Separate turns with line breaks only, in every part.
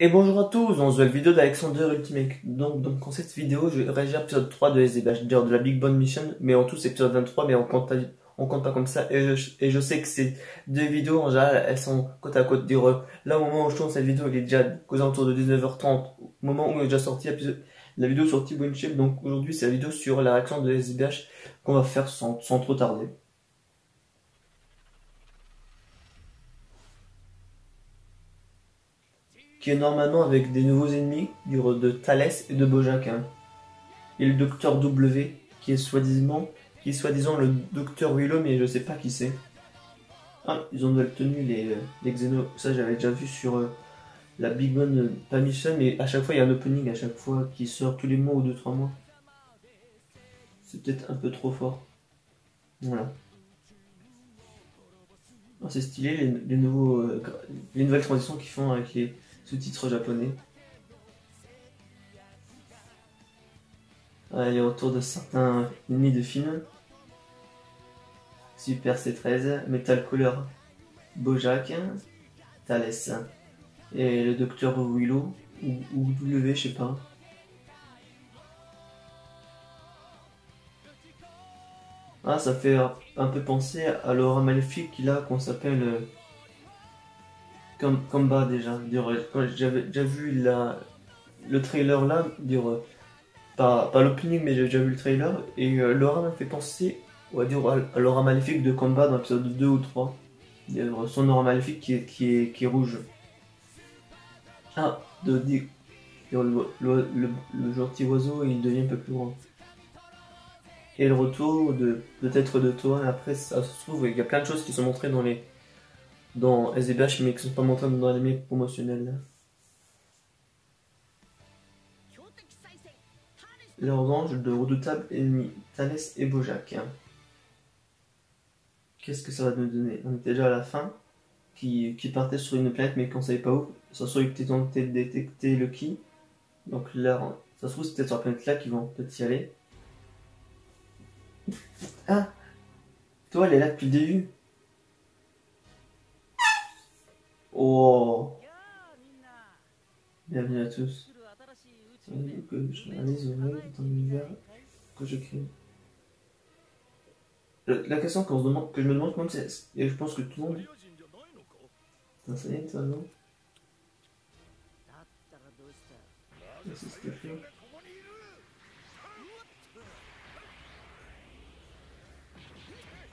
Et bonjour à tous, dans cette nouvelle vidéo d'Alexander Ultimate. Donc, en cette vidéo, je vais réagir à l'épisode 3 de SDBH, de la Big Bone Mission, mais en tout c'est épisode 23, mais on compte pas comme ça. Et je sais que ces deux vidéos, en général, elles sont côte à côte. Là, au moment où je tourne cette vidéo, il est déjà aux alentours de 19h30, au moment où il est déjà sorti la vidéo sur T-Bone Shape. Donc aujourd'hui, c'est la vidéo sur la réaction de SDBH qu'on va faire sans trop tarder. Qui est normalement avec des nouveaux ennemis, de Thalès et de Bojack, hein. Et le docteur W, qui est soi-disant le docteur Willow, mais je sais pas qui c'est. Ah, ils ont de nouvelle tenue, les Xenos. Ça, j'avais déjà vu sur la Big One, pas Mission, mais à chaque fois, il y a un opening, à chaque fois, qui sort tous les mois ou 2-3 mois. C'est peut-être un peu trop fort. Voilà. Ah, c'est stylé, les nouvelles transitions qu'ils font avec les sous-titres japonais. Ah, les retours de certains ennemis de film. Super C13, Metal Couleur, Bojack, Thalès et le docteur Willow ou W, je sais pas. Ah, ça fait un peu penser à l'aura maléfique qu'il a, qu'on s'appelle Combat déjà. Quand j'avais déjà vu le trailer là, pas l'opening, mais j'ai déjà vu le trailer, et l'aura m'a fait penser à l'aura maléfique de Combat dans l'épisode 2 ou 3. Son aura maléfique qui est rouge. Ah, le gentil oiseau, il devient un peu plus grand. Et le retour peut-être de toi. Après, ça se trouve, il y a plein de choses qui sont montrées dans SDBH, mais qui ne sont pas montrées dans l'anime promotionnel. La revanche de redoutables ennemis, Thalès et Bojack. Qu'est-ce que ça va nous donner? On était déjà à la fin, qui partait sur une planète, mais qu'on savait pas où. Ça se trouve, ils étaient tentés de détecter le qui. Donc là, ça se trouve, c'est peut-être sur la planète là qu'ils vont peut-être y aller. Ah, toi, elle est là depuis le début. Oh, bienvenue à tous. Que je réalise dans l'univers que je crée. La question que je me demande comment c'est, et je pense que tout le monde. Putain, ça y est, toi, non? C'est ce que je fais.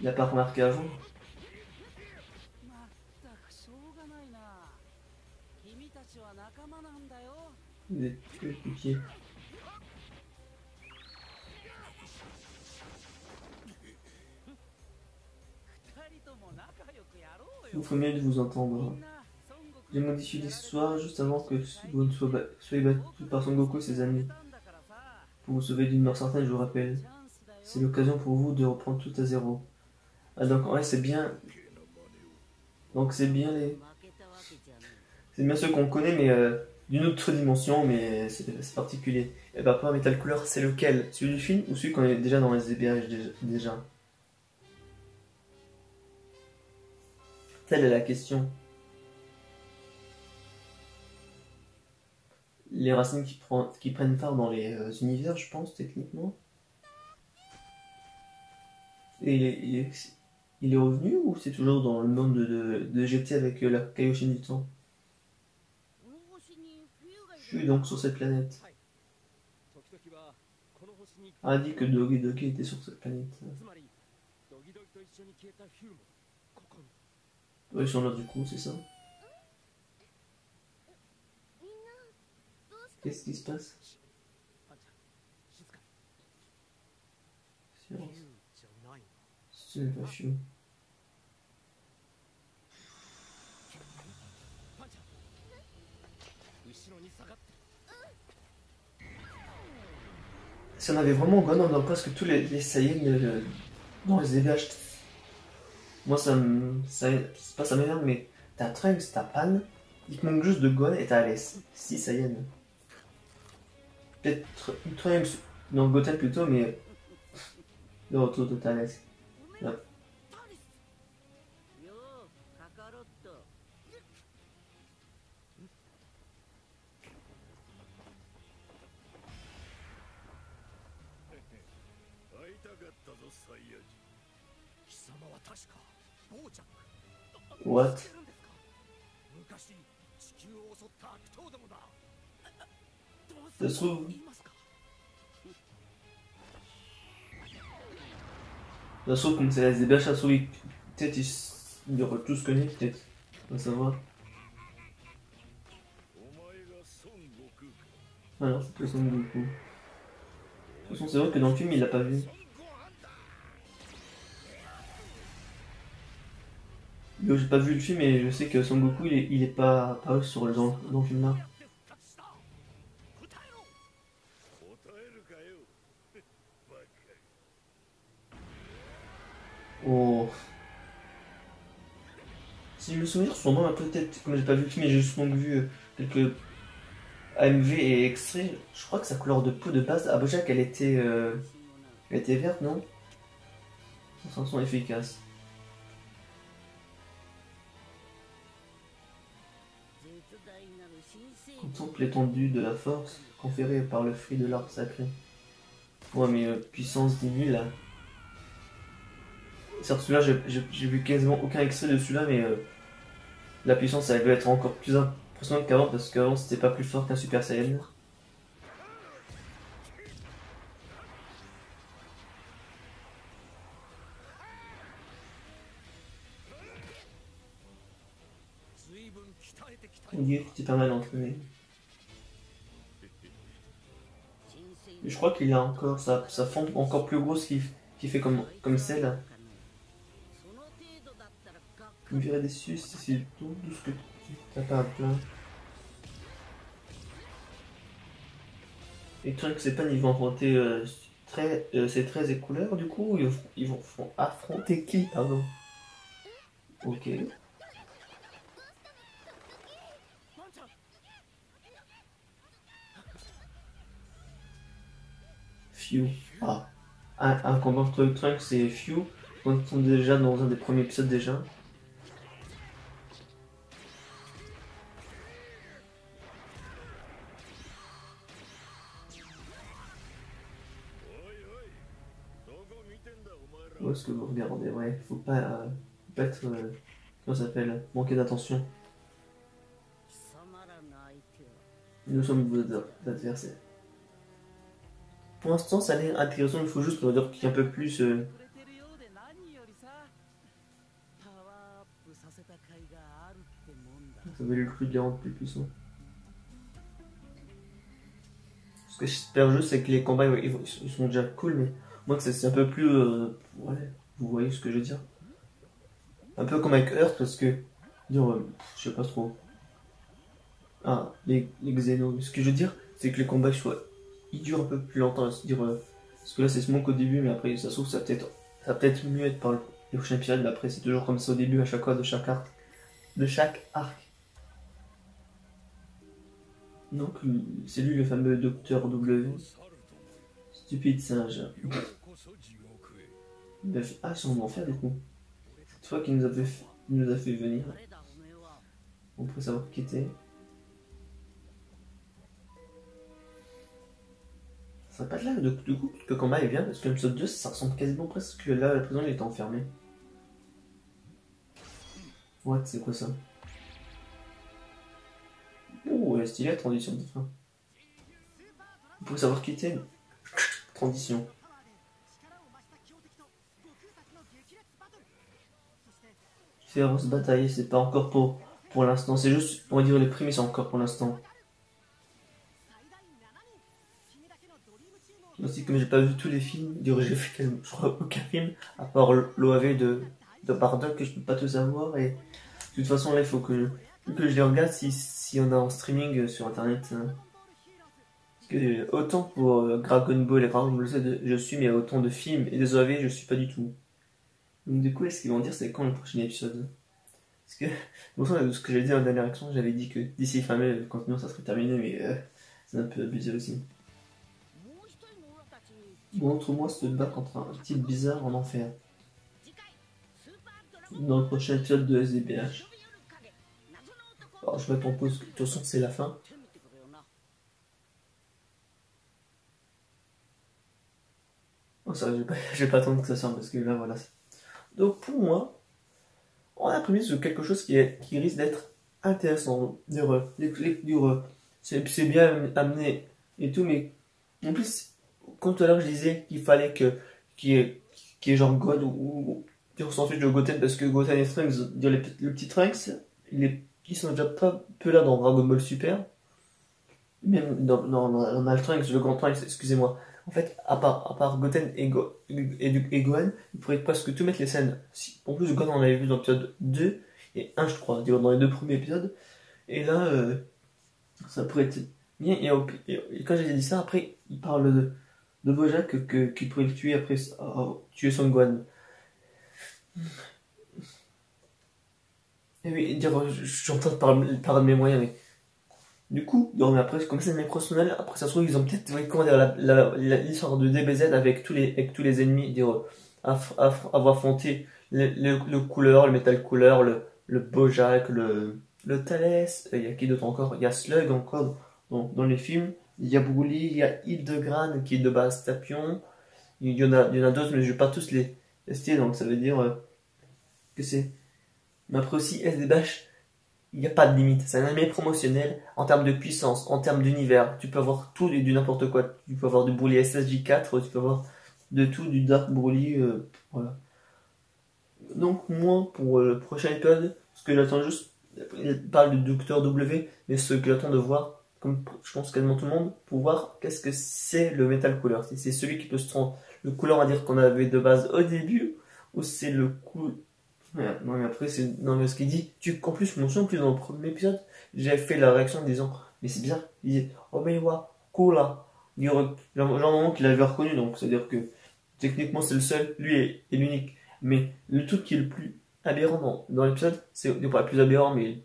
Il a pas remarqué avant. Il est plus piqué. Il faut mieux de vous entendre. J'ai modifié l'histoire juste avant que vous ne soyez battu par Son Goku et ses amis. Pour vous sauver d'une mort certaine, je vous rappelle. C'est l'occasion pour vous de reprendre tout à zéro. Ah, donc, ouais, c'est bien. Donc, c'est bien c'est bien ceux qu'on connaît, mais d'une autre dimension, mais c'est particulier. Et bah, pour Metal Couleur, c'est lequel? Celui du film ou celui qu'on est déjà dans les SDBH déjà? Telle est la question. Les racines qui prennent part dans les univers, je pense, techniquement. Et il est revenu ou c'est toujours dans le monde de GT avec la Kaioshin du temps? Je suis donc sur cette planète. A dit que Dogi Dogi était sur cette planète. Oui, ils sont là du coup, c'est ça? Qu'est-ce qui se passe? Silence. C'est pas chiant. Si on avait vraiment Gohan dans presque tous les Saiyans dans les EVH, moi c'est pas ça m'énerve, mais t'as Trunks, t'as Pan, il te manque juste de Gohan et t'as les 6 Saiyans. Peut-être Trunks dans Goten plutôt, mais le retour de Thalès. Là. What? Ça se trouve... Ça se trouve, comme c'est la SDBH, ça se trouve, peut-être ils auraient tous connu, peut-être. On va savoir. Ah non, c'est pas Son Goku. De toute façon, c'est vrai que dans le film, il l'a pas vu. J'ai pas vu le film, mais je sais que Son Goku, il est pas apparu dans le film là. Oh. Si je me souviens, son nom, peut-être, comme j'ai pas vu le film, mais j'ai juste vu quelques AMV et extraits, je crois que sa couleur de peau de base, à Bojack, elle était verte, non? Sans son efficace. Contemple l'étendue de la force conférée par le fruit de l'arbre sacré. Ouais, mais puissance 10 000 là. Certes, celui-là, j'ai vu quasiment aucun extrait de celui-là, mais la puissance, elle veut être encore plus impressionnante qu'avant, parce qu'avant, c'était pas plus fort qu'un Super Saiyan. On dirait que c'était pas mal entraîné. Et je crois qu'il a encore sa forme encore plus grosse qui fait comme celle. Je me verrais déçu si c'est tout ce que tu t'as pas à plein. Et Trunks c'est pas ils vont affronter ces 13 et couleurs du coup ils vont affronter qui pardon. Ok. Few. Ah. Un combat entre Trunks et Few. Ils sont déjà dans un des premiers épisodes déjà. Où est-ce que vous regardez? Ouais, faut pas être... comment ça s'appelle? Manquer d'attention. Nous sommes vos adversaires. Pour l'instant, ça a l'air intéressant, il faut juste leur dire qu'il y a un peu plus... Ça va le cru de les rendre plus puissants. Ce que j'espère juste, c'est que les combats, ils sont déjà cool, mais moi, que c'est un peu plus... ouais, vous voyez ce que je veux dire. Un peu comme avec Earth, parce que... je sais pas trop. Ah, les Xenos. Ce que je veux dire, c'est que les combats, ils durent un peu plus longtemps. Parce que là, c'est Smoke au début, mais après, ça se trouve, ça va peut-être mieux être par les prochains épisodes, mais après, c'est toujours comme ça au début, à chaque fois, de chaque arc. Donc, c'est lui le fameux Docteur W. Stupide singe. Ah, ils sont en enfer, du coup. Cette fois qu'il nous a fait venir. On pourrait savoir qui était. Ça n'a pas de l'air du coup que le combat est bien, parce que l'épisode 2, ça ressemble quasiment presque là, la prison, il était enfermé. What, c'est quoi ça? Oh, elle est stylée la transition de fin. On pourrait savoir qui était. Transition. Féroce bataille, c'est pas encore pour l'instant, c'est juste, on va dire les prémices encore pour l'instant. Aussi, comme j'ai pas vu tous les films, j'ai fait je crois aucun film, à part l'OAV de Bardock, que je peux pas tout savoir, et de toute façon là il faut que je les regarde si on a en streaming sur internet. Parce que autant pour Dragon Ball et Dragon Ball Z je suis, mais autant de films et des OAV je suis pas du tout. Donc du coup, ce qu'ils vont dire, c'est quand le prochain épisode? Parce que, bon, ce que j'avais dit dans la dernière action, j'avais dit que d'ici fin mai, le contenu ça serait terminé, mais c'est un peu abusé aussi. Montre-moi se battre contre un type bizarre en enfer. Dans le prochain épisode de SDBH. Alors je vais en pause, de toute façon c'est la fin. Oh, ça, j'ai pas attendre que ça sorte parce que là, voilà. Donc, pour moi, on a prémis sur quelque chose qui risque d'être intéressant. C'est bien amené et tout, mais en plus, comme tout à l'heure, je disais qu'il fallait qu'il y ait, qu'il y ait genre God ou on s'en fiche de Goten parce que Goten et Trunks, dire le petit Trunks, ils sont déjà pas peu là dans Dragon Ball Super. Même dans le Trunks, le grand Trunks, excusez-moi. En fait, à part Goten et Gohan, ils pourraient presque tout mettre les scènes. En plus, Gohan, on l'avait vu dans l'épisode 2 et 1, je crois, dans les deux premiers épisodes. Et là, ça pourrait être bien. Et quand j'ai dit ça, après, il parle de Bojack qui pourrait le tuer après tuer Son Gohan. Et oui, dire, je suis en train de parler de mes moyens, mais du coup, non, mais après, comme c'est mes personnels, après ça se trouve, ils ont peut-être, ouais, comment dire, l'histoire de DBZ avec tous les ennemis, dire, avoir affronté le couleur, le métal couleur, le Bojack, le Thalès, il y a qui d'autre encore? Il y a Slug encore dans les films, il y a Broly, il y a Hildegrand qui est de base Tapion, il y en a d'autres, mais je vais pas tous les citer, donc ça veut dire que c'est. Mais après aussi, SDBH, il n'y a pas de limite. C'est un anime promotionnel en termes de puissance, en termes d'univers. Tu peux avoir tout et du n'importe quoi. Tu peux avoir du Broly SSJ4, tu peux avoir de tout, du Dark Broly. Voilà. Donc, moi, pour le prochain épisode, ce que j'attends juste, il parle du Docteur W, mais ce que j'attends de voir, comme je pense quasiment tout le monde, pour voir qu'est-ce que c'est le Metal Cooler. Si c'est celui qui peut se transformer, le couleur, on va dire qu'on avait de base au début, ou c'est le coup. Ouais, non, mais après, c'est. Non, mais ce qu'il dit, en plus, je me souviens plus dans le premier épisode, j'avais fait la réaction en disant, mais c'est bizarre. Il dit, oh, mais wa, cola. Genre, moment qu'il avait reconnu, donc c'est-à-dire que techniquement, c'est le seul, lui est l'unique. Mais le truc qui est le plus aberrant dans l'épisode, c'est pas le plus aberrant, mais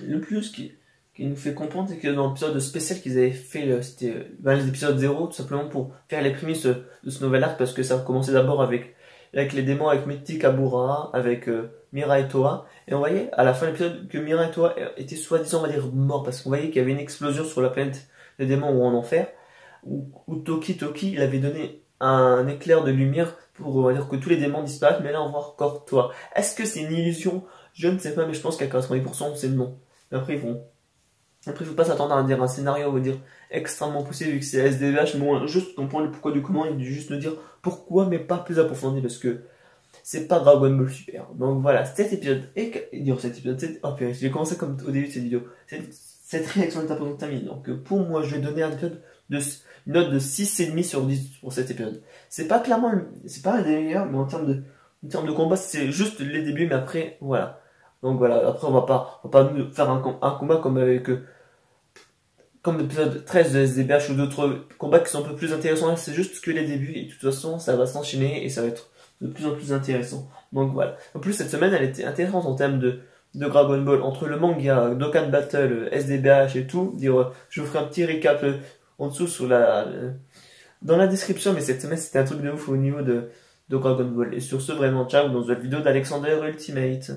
le plus qui nous fait comprendre, c'est que dans l'épisode spécial qu'ils avaient fait, c'était l'épisode 0, tout simplement pour faire les prémices de ce nouvel arc, parce que ça a commencé d'abord avec les démons, avec Mythic Abura, avec Mira et Toa. Et on voyait à la fin de l'épisode que Mira et Toa étaient soi-disant, on va dire, morts, parce qu'on voyait qu'il y avait une explosion sur la planète des démons ou en enfer, où Toki, il avait donné un éclair de lumière pour, on va dire, que tous les démons disparaissent, mais là on voit encore Toa. Est-ce que c'est une illusion? Je ne sais pas, mais je pense qu'à 90% c'est non. Après, il faut pas s'attendre à dire un scénario, on va dire, extrêmement poussé vu que c'est SDVH, mais bon, juste comprendre le pourquoi du comment, et juste nous dire pourquoi, mais pas plus approfondi, parce que c'est pas Dragon Ball Super. Donc voilà, cet épisode, oh purée, j'ai commencé comme au début de cette vidéo, cette réaction est importante terminée. Donc pour moi, je vais donner une note de 6,5 sur 10 pour cet épisode. C'est pas clairement, c'est pas un des meilleurs, mais en termes de combat, c'est juste les débuts, mais après, voilà. Donc voilà, après on va pas nous faire un combat comme l'épisode 13 de SDBH ou d'autres combats qui sont un peu plus intéressants. C'est juste que les débuts et de toute façon ça va s'enchaîner et ça va être de plus en plus intéressant. Donc voilà. En plus cette semaine elle était intéressante en termes de Dragon Ball entre le manga, Dokkan Battle, SDBH et tout. Je vous ferai un petit récap en dessous dans la description, mais cette semaine c'était un truc de ouf au niveau de Dragon Ball. Et sur ce, vraiment ciao dans une vidéo d'Alexander Ultimate.